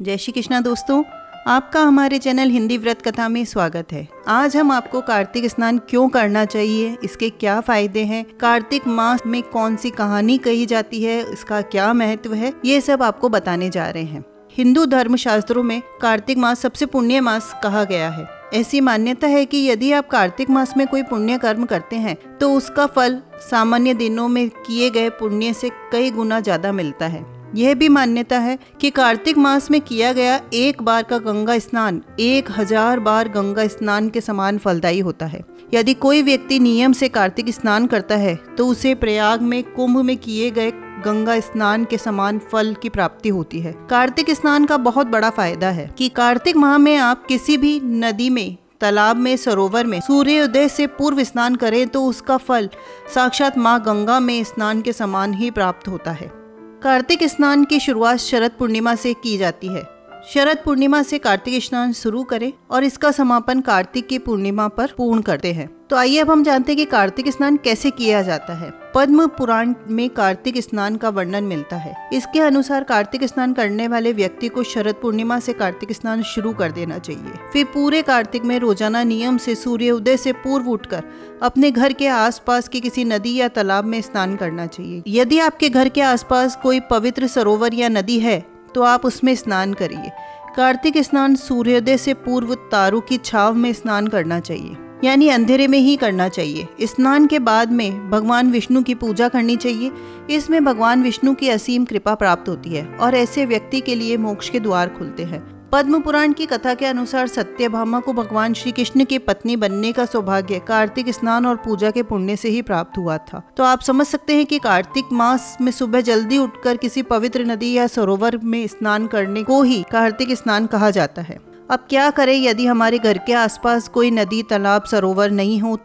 जय श्री कृष्णा दोस्तों, आपका हमारे चैनल हिंदी व्रत कथा में स्वागत है। आज हम आपको कार्तिक स्नान क्यों करना चाहिए, इसके क्या फायदे हैं, कार्तिक मास में कौन सी कहानी कही जाती है, इसका क्या महत्व है, ये सब आपको बताने जा रहे हैं। हिंदू धर्म शास्त्रों में कार्तिक मास सबसे पुण्य मास कहा गया है। ऐसी मान्यता है कि यदि आप कार्तिक मास में कोई पुण्य कर्म करते हैं तो उसका फल सामान्य दिनों में किए गए पुण्य से कई गुना ज्यादा मिलता है। यह भी मान्यता है कि कार्तिक मास में किया गया एक बार का गंगा स्नान 1000 बार गंगा स्नान के समान फलदायी होता है। यदि कोई व्यक्ति नियम से कार्तिक स्नान करता है तो उसे प्रयाग में कुंभ में किए गए गंगा स्नान के समान फल की प्राप्ति होती है। कार्तिक स्नान का बहुत बड़ा फायदा है कि कार्तिक माह में आप किसी भी नदी में, तालाब में, सरोवर में सूर्योदय से पूर्व स्नान करें तो उसका फल साक्षात माँ गंगा में स्नान के समान ही प्राप्त होता है। कार्तिक स्नान की शुरुआत शरद पूर्णिमा से की जाती है। शरद पूर्णिमा से कार्तिक स्नान शुरू करें और इसका समापन कार्तिक की पूर्णिमा पर पूर्ण करते हैं। तो आइए अब हम जानते हैं कि कार्तिक स्नान कैसे किया जाता है। पद्म पुराण में कार्तिक स्नान का वर्णन मिलता है। इसके अनुसार कार्तिक स्नान करने वाले व्यक्ति को शरद पूर्णिमा से कार्तिक स्नान शुरू कर देना चाहिए। फिर पूरे कार्तिक में रोजाना नियम से सूर्योदय से पूर्व उठकर अपने घर के आसपास की किसी नदी या तालाब में स्नान करना चाहिए। यदि आपके घर के आसपास कोई पवित्र सरोवर या नदी है तो आप उसमें स्नान करिए। कार्तिक स्नान सूर्योदय से पूर्व तारों की छाव में स्नान करना चाहिए, यानी अंधेरे में ही करना चाहिए। स्नान के बाद में भगवान विष्णु की पूजा करनी चाहिए। इसमें भगवान विष्णु की असीम कृपा प्राप्त होती है और ऐसे व्यक्ति के लिए मोक्ष के द्वार खुलते हैं। पद्म पुराण की कथा के अनुसार सत्यभामा को भगवान श्री कृष्ण की पत्नी बनने का सौभाग्य कार्तिक स्नान और पूजा के पुण्य से ही प्राप्त हुआ था। तो आप समझ सकते हैं कि कार्तिक मास में सुबह जल्दी उठकर किसी पवित्र नदी या सरोवर में स्नान करने को ही कार्तिक स्नान कहा जाता है। अब क्या करें यदि हमारे घर के आसपास कोई नदी, तालाब, सरोवर नहीं हो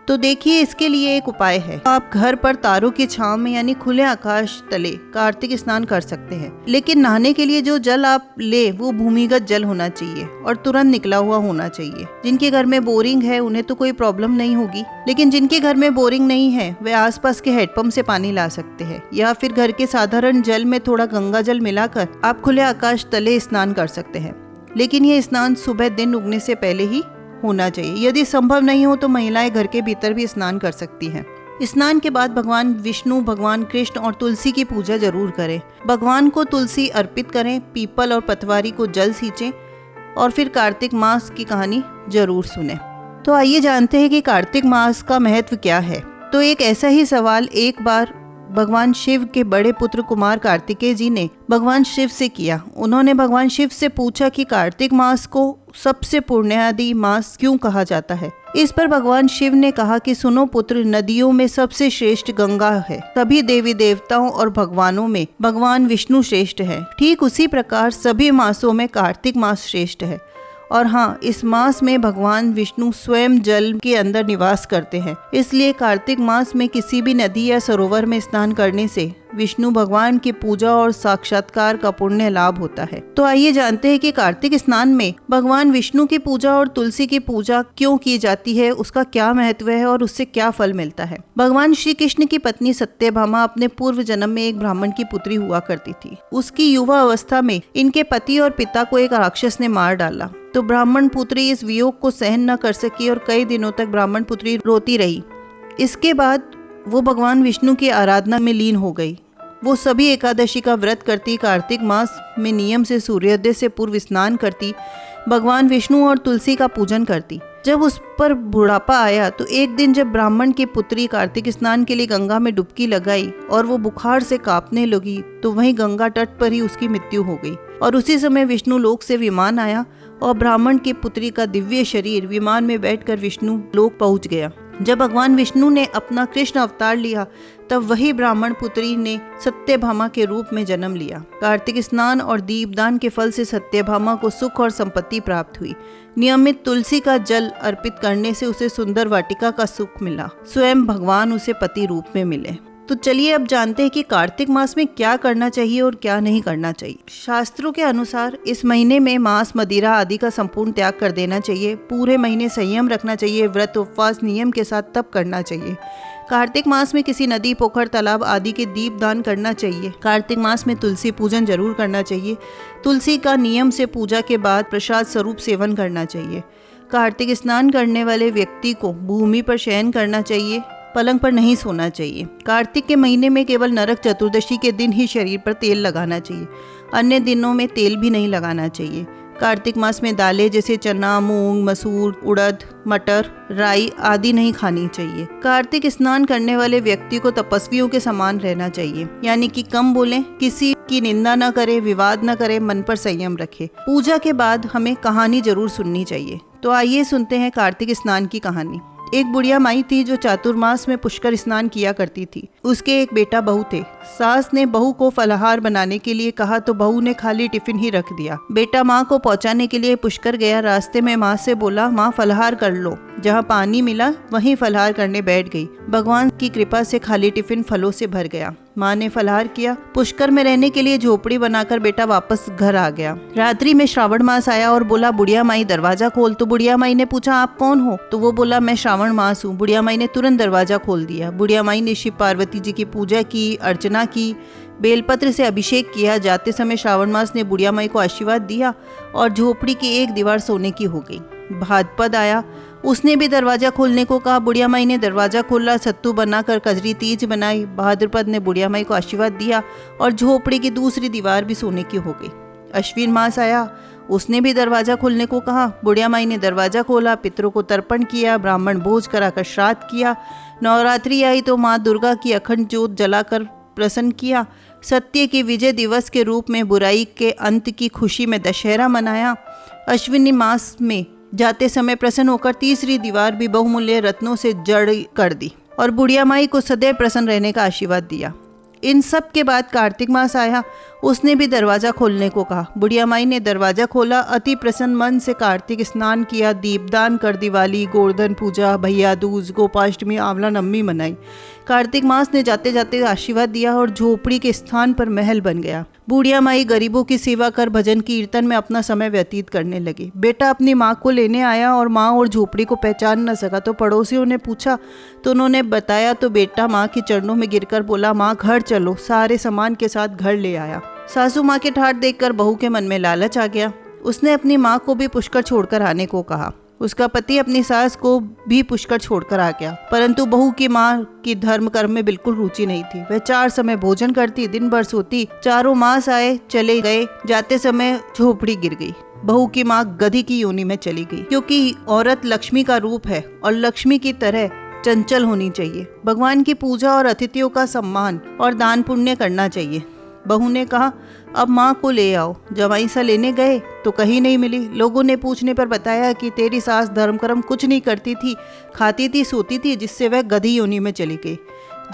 तो देखिए इसके लिए एक उपाय है। आप घर पर तारों की छांव में यानी खुले आकाश तले कार्तिक स्नान कर सकते हैं। लेकिन नहाने के लिए जो जल आप ले वो भूमिगत जल होना चाहिए और तुरंत निकला हुआ होना चाहिए। जिनके घर में बोरिंग है उन्हें तो कोई प्रॉब्लम नहीं होगी, लेकिन जिनके घर में बोरिंग नहीं है वे आसपास के हैंडपंप से पानी ला सकते हैं या फिर घर के साधारण जल में थोड़ा गंगा जल मिलाकर आप खुले आकाश तले स्नान कर सकते हैं। लेकिन यह स्नान सुबह दिन उगने से पहले ही होना चाहिए। यदि संभव नहीं हो तो महिलाएं घर के भीतर भी स्नान कर सकती हैं। स्नान के बाद भगवान विष्णु, भगवान कृष्ण और तुलसी की पूजा जरूर करें। भगवान को तुलसी अर्पित करें, पीपल और पतवारी को जल सींचें और फिर कार्तिक मास की कहानी जरूर सुनें। तो आइए जानते हैं कि कार्तिक मास का महत्व क्या है। तो एक ऐसा ही सवाल एक बार भगवान शिव के बड़े पुत्र कुमार कार्तिकेय जी ने भगवान शिव से किया। उन्होंने भगवान शिव से पूछा कि कार्तिक मास को सबसे पुण्यादि मास क्यों कहा जाता है। इस पर भगवान शिव ने कहा कि सुनो पुत्र, नदियों में सबसे श्रेष्ठ गंगा है। सभी देवी देवताओं और भगवानों में भगवान विष्णु श्रेष्ठ है। ठीक उसी प्रकार सभी मासों में कार्तिक मास श्रेष्ठ है। और हाँ, इस मास में भगवान विष्णु स्वयं जल के अंदर निवास करते हैं। इसलिए कार्तिक मास में किसी भी नदी या सरोवर में स्नान करने से विष्णु भगवान की पूजा और साक्षात्कार का पुण्य लाभ होता है। तो आइए जानते हैं कि कार्तिक स्नान में भगवान विष्णु की पूजा और तुलसी की पूजा क्यों की जाती है, उसका क्या महत्व है और उससे क्या फल मिलता है। भगवान श्री कृष्ण की पत्नी सत्यभामा अपने पूर्व जन्म में एक ब्राह्मण की पुत्री हुआ करती थी। उसकी युवा अवस्था में इनके पति और पिता को एक राक्षस ने मार डाला। तो ब्राह्मण पुत्री इस वियोग को सहन न कर सकी और कई दिनों तक ब्राह्मण पुत्री रोती रही। इसके बाद वो भगवान विष्णु की आराधना में लीन हो गई। वो सभी एकादशी का व्रत करती, कार्तिक मास में नियम से सूर्योदय से पूर्व स्नान करती, भगवान विष्णु और तुलसी का पूजन करती। जब उस पर बुढ़ापा आया तो एक दिन जब ब्राह्मण की पुत्री कार्तिक स्नान के लिए गंगा में डुबकी लगाई और वो बुखार से कांपने लगी तो वहीं गंगा तट पर ही उसकी मृत्यु हो गई। और उसी समय विष्णु लोक से विमान आया और ब्राह्मण की पुत्री का दिव्य शरीर विमान में बैठकर विष्णु लोक पहुंच गया। जब भगवान विष्णु ने अपना कृष्ण अवतार लिया तब वही ब्राह्मण पुत्री ने सत्यभामा के रूप में जन्म लिया। कार्तिक स्नान और दीपदान के फल से सत्यभामा को सुख और संपत्ति प्राप्त हुई। नियमित तुलसी का जल अर्पित करने से उसे सुंदर वाटिका का सुख मिला। स्वयं भगवान उसे पति रूप में मिले। तो चलिए अब जानते हैं कि कार्तिक मास में क्या करना चाहिए और क्या नहीं करना चाहिए। शास्त्रों के अनुसार इस महीने में मांस, मदिरा आदि का संपूर्ण त्याग कर देना चाहिए। पूरे महीने संयम रखना चाहिए। व्रत उपवास नियम के साथ तब करना चाहिए। कार्तिक मास में किसी नदी, पोखर, तालाब आदि के दीप दान करना चाहिए। कार्तिक मास में तुलसी पूजन जरूर करना चाहिए। तुलसी का नियम से पूजा के बाद प्रसाद स्वरूप सेवन करना चाहिए। कार्तिक स्नान करने वाले व्यक्ति को भूमि पर शयन करना चाहिए, पलंग पर नहीं सोना चाहिए। कार्तिक के महीने में केवल नरक चतुर्दशी के दिन ही शरीर पर तेल लगाना चाहिए, अन्य दिनों में तेल भी नहीं लगाना चाहिए। कार्तिक मास में दालें जैसे चना, मूंग, मसूर, उड़द, मटर, राई आदि नहीं खानी चाहिए। कार्तिक स्नान करने वाले व्यक्ति को तपस्वियों के समान रहना चाहिए, यानी कि कम बोलें, किसी की निंदा न करे, विवाद न करे, मन पर संयम रखे। पूजा के बाद हमें कहानी जरूर सुननी चाहिए। तो आइए सुनते हैं कार्तिक स्नान की कहानी। एक बुढ़िया माई थी जो चातुर्मास में पुष्कर स्नान किया करती थी। उसके एक बेटा बहू थे। सास ने बहू को फलाहार बनाने के लिए कहा तो बहू ने खाली टिफिन ही रख दिया। बेटा माँ को पहुँचाने के लिए पुष्कर गया। रास्ते में माँ से बोला, माँ फलाहार कर लो। जहाँ पानी मिला वहीं फलाहार करने बैठ गई। भगवान की कृपा से खाली टिफिन फलों से भर गया। माँ ने फलाहार किया। पुष्कर में रहने के लिए झोपड़ी बनाकर बेटा वापस घर आ गया। रात्रि में श्रावण मास आया और बोला, बुढ़िया माई दरवाजा खोल। तो बुढ़िया माई ने पूछा, आप कौन हो? तो वो बोला, मैं श्रावण मास हूँ। बुढ़िया माई ने तुरंत दरवाजा खोल दिया। बुढ़िया माई ने शिव पार्वती जी की पूजा की, अर्चना की, बेलपत्र से अभिषेक किया। जाते समय श्रावण मास ने बुढ़िया माई को आशीर्वाद दिया और झोपड़ी की एक दीवार सोने की हो गई। भाद्रपद आया, उसने भी दरवाजा खोलने को कहा। बुढ़िया माई ने दरवाजा खोला, सत्तू बनाकर कजरी तीज बनाई। भाद्रपद ने बुढ़िया माई को आशीर्वाद दिया और झोपड़ी की दूसरी दीवार भी सोने की हो गई। अश्विन मास आया, उसने भी दरवाजा खोलने को कहा। बुढ़िया माई ने दरवाजा खोला, पितरों को तर्पण किया, ब्राह्मण भोज कराकर श्राद्ध किया। नवरात्रि आई तो माँ दुर्गा की अखंड ज्योत जलाकर प्रसन्न किया। सत्य के विजय दिवस के रूप में बुराई के अंत की खुशी में दशहरा मनाया। अश्विनी मास में जाते समय प्रसन्न होकर तीसरी दीवार भी बहुमूल्य रत्नों से जड़ कर दी और बुढ़िया माई को सदैव प्रसन्न रहने का आशीर्वाद दिया। इन सब के बाद कार्तिक मास आया, उसने भी दरवाजा खोलने को कहा। बुढ़िया माई ने दरवाजा खोला, अति प्रसन्न मन से कार्तिक स्नान किया, दीपदान कर दिवाली, गोवर्धन पूजा, भैया दूज, गोपाष्टमी, आंवला नवमी मनाई। कार्तिक मास ने जाते जाते आशीर्वाद दिया और झोपड़ी के स्थान पर महल बन गया। बुढ़िया माई गरीबों की सेवा कर भजन कीर्तन में अपना समय व्यतीत करने लगी। बेटा अपनी माँ को लेने आया और माँ और झोपड़ी को पहचान न सका तो पड़ोसियों ने पूछा तो उन्होंने बताया तो बेटा माँ के चरणों में गिरकर बोला, माँ घर चलो। सारे सामान के साथ घर ले आया। सासू माँ के ठाठ देखकर बहू के मन में लालच आ गया। उसने अपनी माँ को भी पुष्कर छोड़कर आने को कहा। उसका पति अपनी सास को भी पुष्कर छोड़कर आ गया, परंतु बहू की माँ की धर्म कर्म में बिल्कुल रुचि नहीं थी। वह 4 समय भोजन करती, दिन भर सोती। 4 मास आए चले गए, जाते समय झोपड़ी गिर गई। बहू की माँ गधी की योनि में चली गई, क्योंकि औरत लक्ष्मी का रूप है और लक्ष्मी की तरह चंचल होनी चाहिए। भगवान की पूजा और अतिथियों का सम्मान और दान पुण्य करना चाहिए। बहू ने कहा, अब माँ को ले आओ। जवाई सा लेने गए तो कहीं नहीं मिली। लोगों ने पूछने पर बताया कि तेरी सास धर्म कर्म कुछ नहीं करती थी, खाती थी, सोती थी, जिससे वह गधी योनि में चली गई।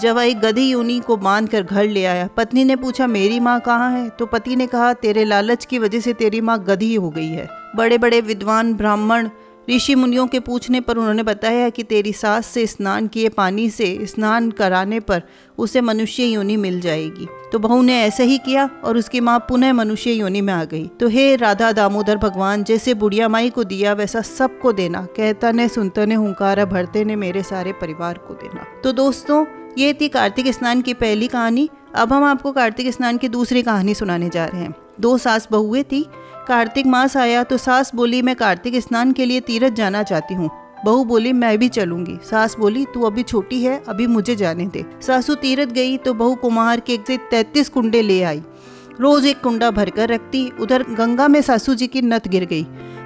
जवाई गधी योनि को बांध कर घर ले आया। पत्नी ने पूछा, मेरी माँ कहाँ है? तो पति ने कहा, तेरे लालच की वजह से तेरी माँ गधी हो गई है। बड़े बड़े विद्वान ब्राह्मण ऋषि मुनियों के पूछने पर उन्होंने बताया कि तेरी सास से स्नान किए पानी से स्नान कराने पर उसे मनुष्य योनि मिल जाएगी। तो बहू ने ऐसा ही किया और उसकी माँ पुनः मनुष्य योनि में आ गई। तो हे राधा दामोदर भगवान, जैसे बुढ़िया माई को दिया वैसा सबको देना। कहता ने सुनता ने हुंकारा भरते ने मेरे सारे परिवार को देना। तो दोस्तों, ये थी कार्तिक स्नान की पहली कहानी। अब हम आपको कार्तिक स्नान की दूसरी कहानी सुनाने जा रहे हैं। 2 सास बहुएं थी। कार्तिक मास आया तो सास बोली, मैं कार्तिक स्नान के लिए तीरथ जाना चाहती हूँ। बहू बोली, मैं भी चलूंगी। सास बोली, तू अभी छोटी है, अभी मुझे जाने दे। सासू तीरथ गई तो बहू कुम्हार के 33 कुंडे ले आई। रोज एक कुंडा भरकर रखती। उधर गंगा में सासू जी की नत गिर गई।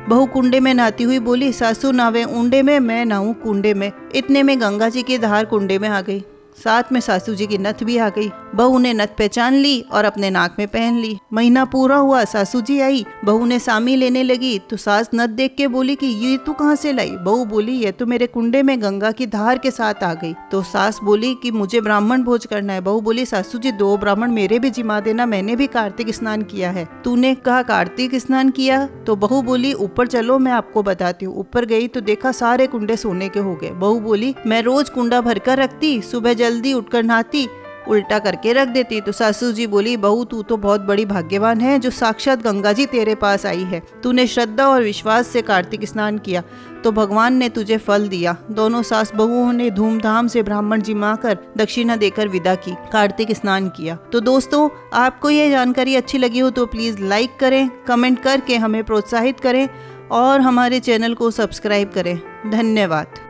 बहू कुंडे में नहाती हुई बोली, सासू नहावे ऊंडे में, मैं नहाऊं कुंडे में। इतने में गंगा जी की धार कुंडे में आ गई। साथ में सासू जी की नथ भी आ गई। बहू ने नथ पहचान ली और अपने नाक में पहन ली। महीना पूरा हुआ, सासू जी आई। बहू ने सामी लेने लगी तो सास नथ देख के बोली कि ये तू कहाँ से लाई? बहू बोली, ये तो मेरे कुंडे में गंगा की धार के साथ आ गई। तो सास बोली कि मुझे ब्राह्मण भोज करना है। बहू बोली, सासू जी 2 ब्राह्मण मेरे भी जिमा देना, मैंने भी कार्तिक स्नान किया है। तूने कहा कार्तिक स्नान किया? तो बहू बोली, ऊपर चलो मैं आपको बताती हूँ। ऊपर गई तो देखा सारे कुंडे सोने के हो गए। बहू बोली, मैं रोज कुंडा भरकर रखती, सुबह जल्दी उठकर नहाती उल्टा करके रख देती। तो सासू जी बोली, बहू तू तो बहुत बड़ी भाग्यवान है जो साक्षात गंगा जी तेरे पास आई है। तूने श्रद्धा और विश्वास से कार्तिक स्नान किया तो भगवान ने तुझे फल दिया। दोनों सास बहुओं ने धूमधाम से ब्राह्मण जिमा कर दक्षिणा देकर विदा की, कार्तिक स्नान किया। तो दोस्तों, आपको ये जानकारी अच्छी लगी हो तो प्लीज़ लाइक करें, कमेंट करके हमें प्रोत्साहित करें और हमारे चैनल को सब्सक्राइब करें। धन्यवाद।